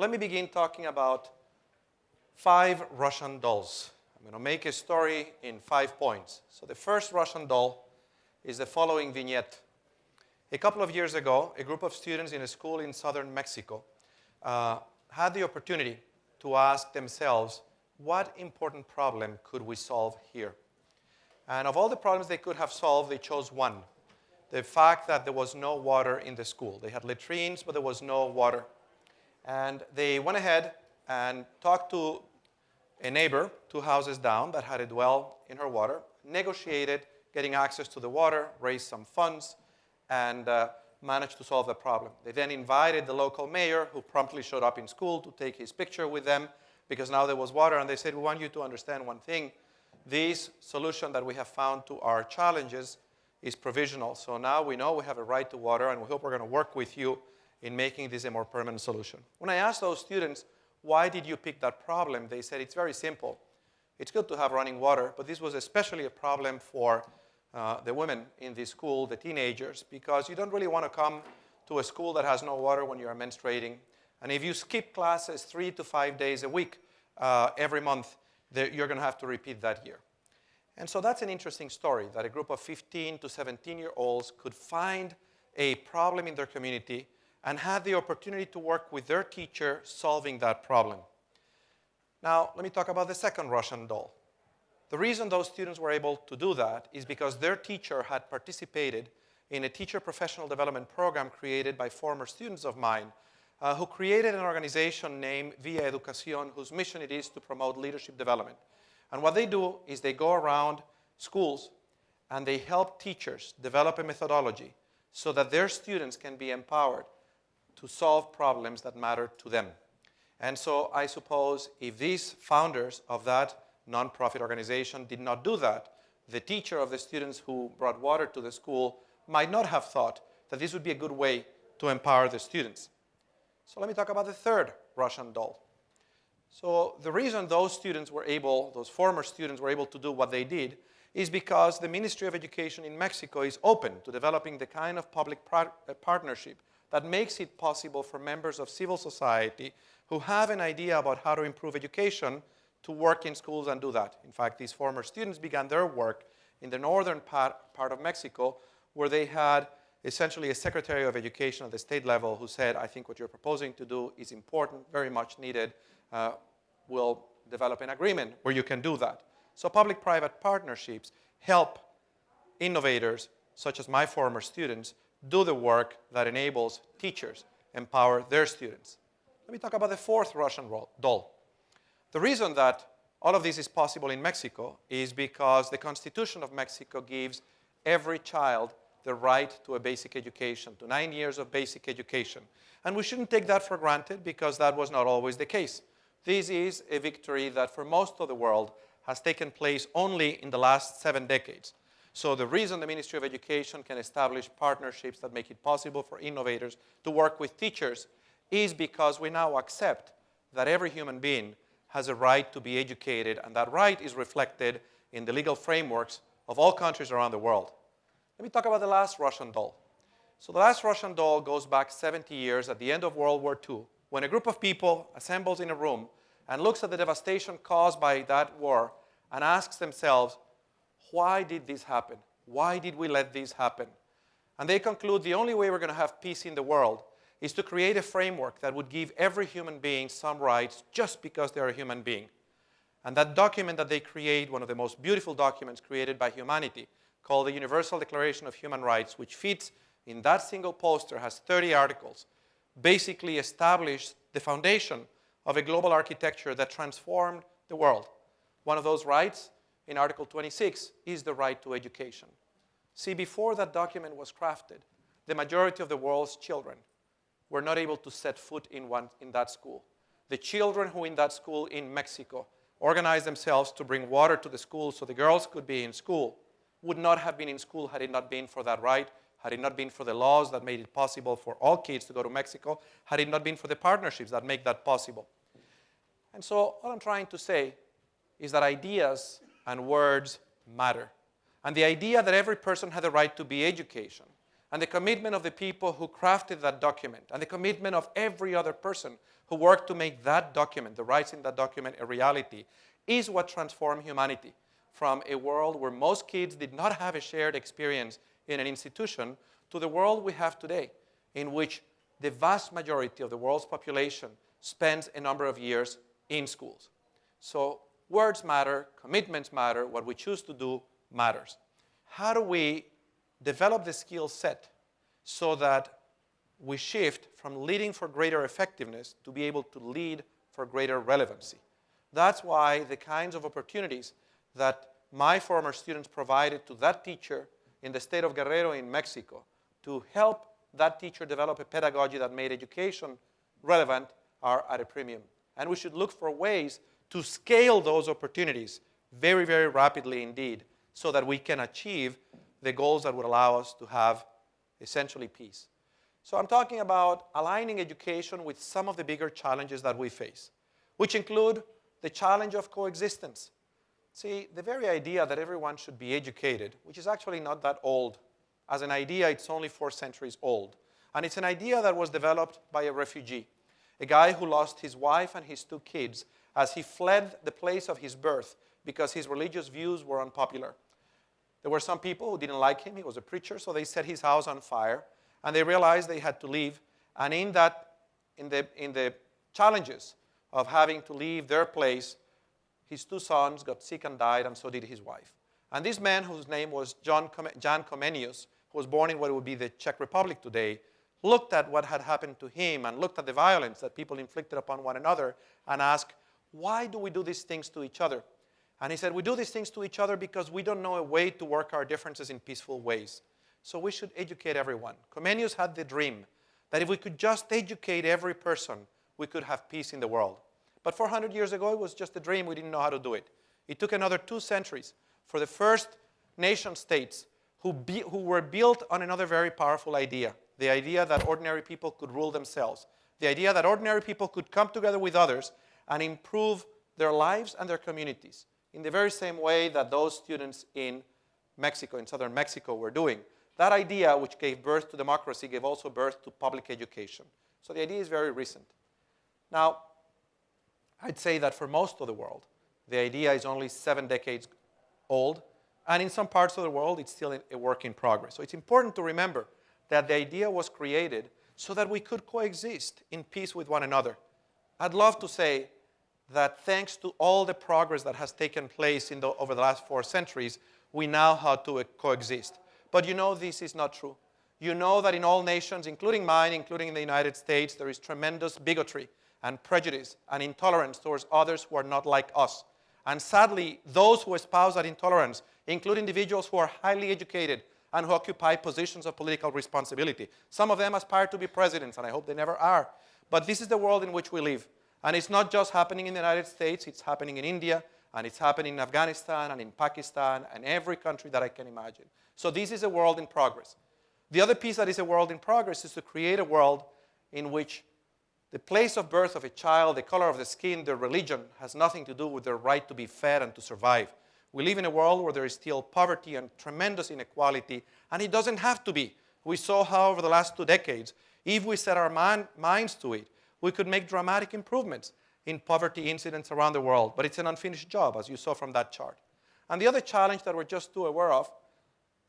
let me begin talking about 5 Russian dolls. I'm going to make a story in 5 points. So the first Russian doll is the following vignette. A couple of years ago, a group of students in a school in southern Mexico had the opportunity to ask themselves, what important problem could we solve here? And of all the problems they could have solved, they chose one. The fact that there was no water in the school. They had latrines, but there was no water. And they went ahead and talked to a neighbor 2 houses down that had a well in her water, negotiated getting access to the water, raised some funds, and managed to solve the problem. They then invited the local mayor, who promptly showed up in school to take his picture with them, because now there was water, and they said, we want you to understand one thing. This solution that we have found to our challenges is provisional. So now we know we have a right to water, and we hope we're going to work with you in making this a more permanent solution. When I asked those students, why did you pick that problem? They said, it's very simple. It's good to have running water, but this was especially a problem for the women in this school, the teenagers, because you don't really want to come to a school that has no water when you are menstruating. And if you skip classes 3 to 5 days a week every month, you're going to have to repeat that year. And so that's an interesting story, that a group of 15 to 17-year-olds could find a problem in their community and had the opportunity to work with their teacher solving that problem. Now, let me talk about the second Russian doll. The reason those students were able to do that is because their teacher had participated in a teacher professional development program created by former students of mine who created an organization named Via Educación, whose mission it is to promote leadership development. And what they do is they go around schools and they help teachers develop a methodology so that their students can be empowered to solve problems that matter to them. And so I suppose if these founders of that nonprofit organization did not do that, the teacher of the students who brought water to the school might not have thought that this would be a good way to empower the students. So let me talk about the third Russian doll. So the reason those former students were able to do what they did is because the Ministry of Education in Mexico is open to developing the kind of public partnership that makes it possible for members of civil society who have an idea about how to improve education to work in schools and do that. In fact, these former students began their work in the northern part of Mexico, where they had essentially a secretary of education at the state level who said, I think what you're proposing to do is important, very much needed. We'll develop an agreement where you can do that. So public-private partnerships help innovators, such as my former students, do the work that enables teachers empower their students. Let me talk about the fourth Russian doll. The reason that all of this is possible in Mexico is because the Constitution of Mexico gives every child the right to a basic education, to 9 years of basic education. And we shouldn't take that for granted, because that was not always the case. This is a victory that for most of the world has taken place only in the last 7 decades. So the reason the Ministry of Education can establish partnerships that make it possible for innovators to work with teachers is because we now accept that every human being has a right to be educated, and that right is reflected in the legal frameworks of all countries around the world. Let me talk about the last Russian doll. So the last Russian doll goes back 70 years at the end of World War II, when a group of people assembles in a room and looks at the devastation caused by that war and asks themselves, why did this happen? Why did we let this happen? And they conclude the only way we're going to have peace in the world is to create a framework that would give every human being some rights just because they're a human being. And that document that they create, one of the most beautiful documents created by humanity, called the Universal Declaration of Human Rights, which fits in that single poster, has 30 articles, basically established the foundation of a global architecture that transformed the world. One of those rights, in Article 26, is the right to education. See, before that document was crafted, the majority of the world's children were not able to set foot in that school. The children who in that school in Mexico organized themselves to bring water to the school so the girls could be in school would not have been in school had it not been for that right, had it not been for the laws that made it possible for all kids to go to Mexico, had it not been for the partnerships that make that possible. And so what I'm trying to say is that ideas and words matter. And the idea that every person had the right to be education, and the commitment of the people who crafted that document, and the commitment of every other person who worked to make that document, the rights in that document, a reality, is what transformed humanity from a world where most kids did not have a shared experience in an institution to the world we have today, in which the vast majority of the world's population spends a number of years in schools. So words matter, commitments matter, what we choose to do matters. How do we develop the skill set so that we shift from leading for greater effectiveness to be able to lead for greater relevancy? That's why the kinds of opportunities that my former students provided to that teacher in the state of Guerrero in Mexico to help that teacher develop a pedagogy that made education relevant are at a premium. And we should look for ways to scale those opportunities very, very rapidly indeed so that we can achieve the goals that would allow us to have essentially peace. So I'm talking about aligning education with some of the bigger challenges that we face, which include the challenge of coexistence. See, the very idea that everyone should be educated, which is actually not that old. As an idea, it's only 4 centuries old. And it's an idea that was developed by a refugee, a guy who lost his wife and his 2 kids as he fled the place of his birth because his religious views were unpopular. There were some people who didn't like him. He was a preacher, so they set his house on fire. And they realized they had to leave. And in the challenges of having to leave their place, his 2 sons got sick and died, and so did his wife. And this man, whose name was Jan Comenius, who was born in what would be the Czech Republic today, looked at what had happened to him and looked at the violence that people inflicted upon one another and asked, why do we do these things to each other? And he said, we do these things to each other because we don't know a way to work our differences in peaceful ways. So we should educate everyone. Comenius had the dream that if we could just educate every person, we could have peace in the world. But 400 years ago, it was just a dream. We didn't know how to do it. It took another 2 centuries for the first nation states who were built on another very powerful idea, the idea that ordinary people could rule themselves, the idea that ordinary people could come together with others and improve their lives and their communities in the very same way that those students in Mexico, in southern Mexico, were doing. That idea, which gave birth to democracy, gave also birth to public education. So the idea is very recent. Now, I'd say that for most of the world, the idea is only 7 decades old, and in some parts of the world, it's still a work in progress. So it's important to remember that the idea was created so that we could coexist in peace with one another. I'd love to say that thanks to all the progress that has taken place over the last 4 centuries, we now have to coexist. But you know this is not true. You know that in all nations, including mine, including in the United States, there is tremendous bigotry and prejudice and intolerance towards others who are not like us. And sadly, those who espouse that intolerance include individuals who are highly educated and who occupy positions of political responsibility. Some of them aspire to be presidents, and I hope they never are. But this is the world in which we live. And it's not just happening in the United States, it's happening in India, and it's happening in Afghanistan, and in Pakistan, and every country that I can imagine. So this is a world in progress. The other piece that is a world in progress is to create a world in which the place of birth of a child, the color of the skin, their religion, has nothing to do with their right to be fed and to survive. We live in a world where there is still poverty and tremendous inequality, and it doesn't have to be. We saw how over the last 2 decades, if we set our minds to it, we could make dramatic improvements in poverty incidents around the world. But it's an unfinished job, as you saw from that chart. And the other challenge that we're just too aware of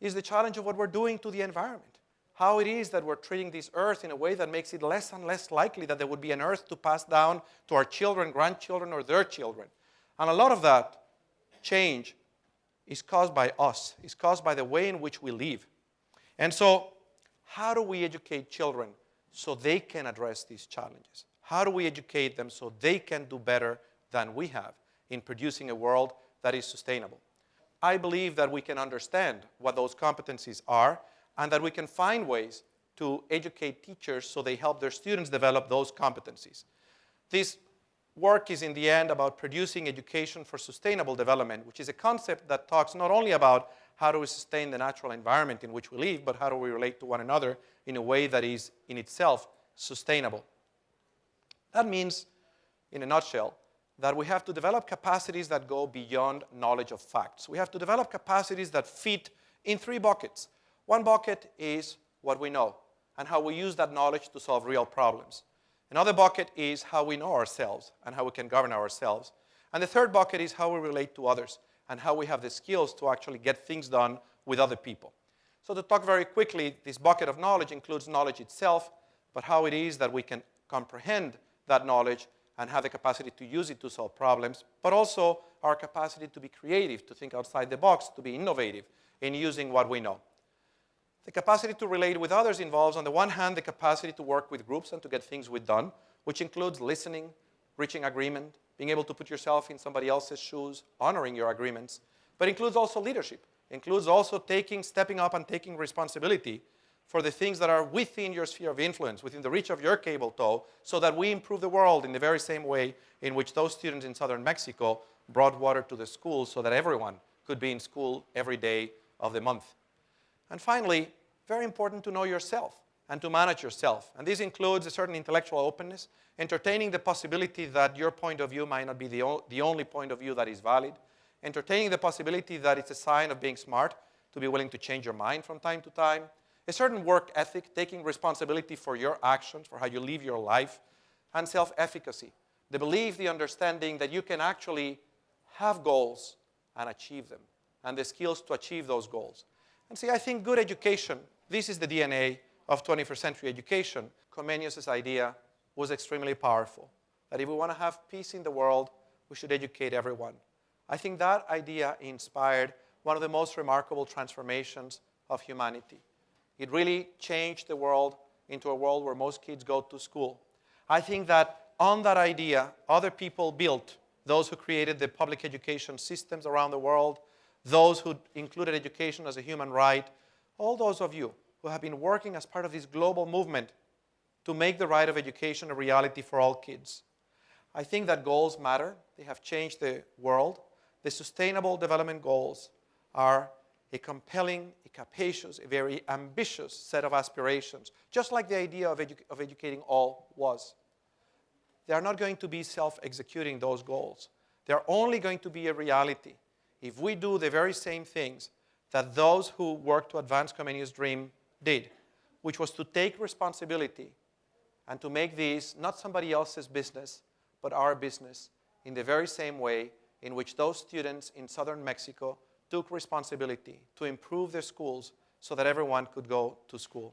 is the challenge of what we're doing to the environment. How it is that we're treating this earth in a way that makes it less and less likely that there would be an earth to pass down to our children, grandchildren, or their children. And a lot of that change is caused by us. It's caused by the way in which we live. And so, how do we educate children so they can address these challenges? How do we educate them so they can do better than we have in producing a world that is sustainable? I believe that we can understand what those competencies are and that we can find ways to educate teachers so they help their students develop those competencies. This work is in the end about producing education for sustainable development, which is a concept that talks not only about how do we sustain the natural environment in which we live, but how do we relate to one another in a way that is in itself sustainable. That means, in a nutshell, that we have to develop capacities that go beyond knowledge of facts. We have to develop capacities that fit in 3 buckets. One bucket is what we know and how we use that knowledge to solve real problems. Another bucket is how we know ourselves and how we can govern ourselves. And the third bucket is how we relate to others and how we have the skills to actually get things done with other people. So to talk very quickly, this bucket of knowledge includes knowledge itself, but how it is that we can comprehend that knowledge and have the capacity to use it to solve problems, but also our capacity to be creative, to think outside the box, to be innovative in using what we know. The capacity to relate with others involves, on the one hand, the capacity to work with groups and to get things done, which includes listening, reaching agreement, being able to put yourself in somebody else's shoes, honoring your agreements, but includes also leadership. Includes also stepping up and taking responsibility for the things that are within your sphere of influence, within the reach of your cable tow, so that we improve the world in the very same way in which those students in southern Mexico brought water to the school so that everyone could be in school every day of the month. And finally, very important to know yourself and to manage yourself. And this includes a certain intellectual openness, entertaining the possibility that your point of view might not be the only point of view that is valid, entertaining the possibility that it's a sign of being smart to be willing to change your mind from time to time, a certain work ethic, taking responsibility for your actions, for how you live your life, and self-efficacy, the belief, the understanding that you can actually have goals and achieve them, and the skills to achieve those goals. And see, I think good education, this is the DNA of 21st century education. Comenius's idea was extremely powerful, that if we want to have peace in the world, we should educate everyone. I think that idea inspired one of the most remarkable transformations of humanity. It really changed the world into a world where most kids go to school. I think that on that idea, other people built, those who created the public education systems around the world, those who included education as a human right, all those of you who have been working as part of this global movement to make the right of education a reality for all kids. I think that goals matter. They have changed the world. The Sustainable Development Goals are a compelling, a capacious, a very ambitious set of aspirations, just like the idea of educating all was. They are not going to be self-executing, those goals. They are only going to be a reality if we do the very same things that those who worked to advance Comenius' dream did, which was to take responsibility and to make these not somebody else's business, but our business, in the very same way in which those students in southern Mexico took responsibility to improve their schools so that everyone could go to school.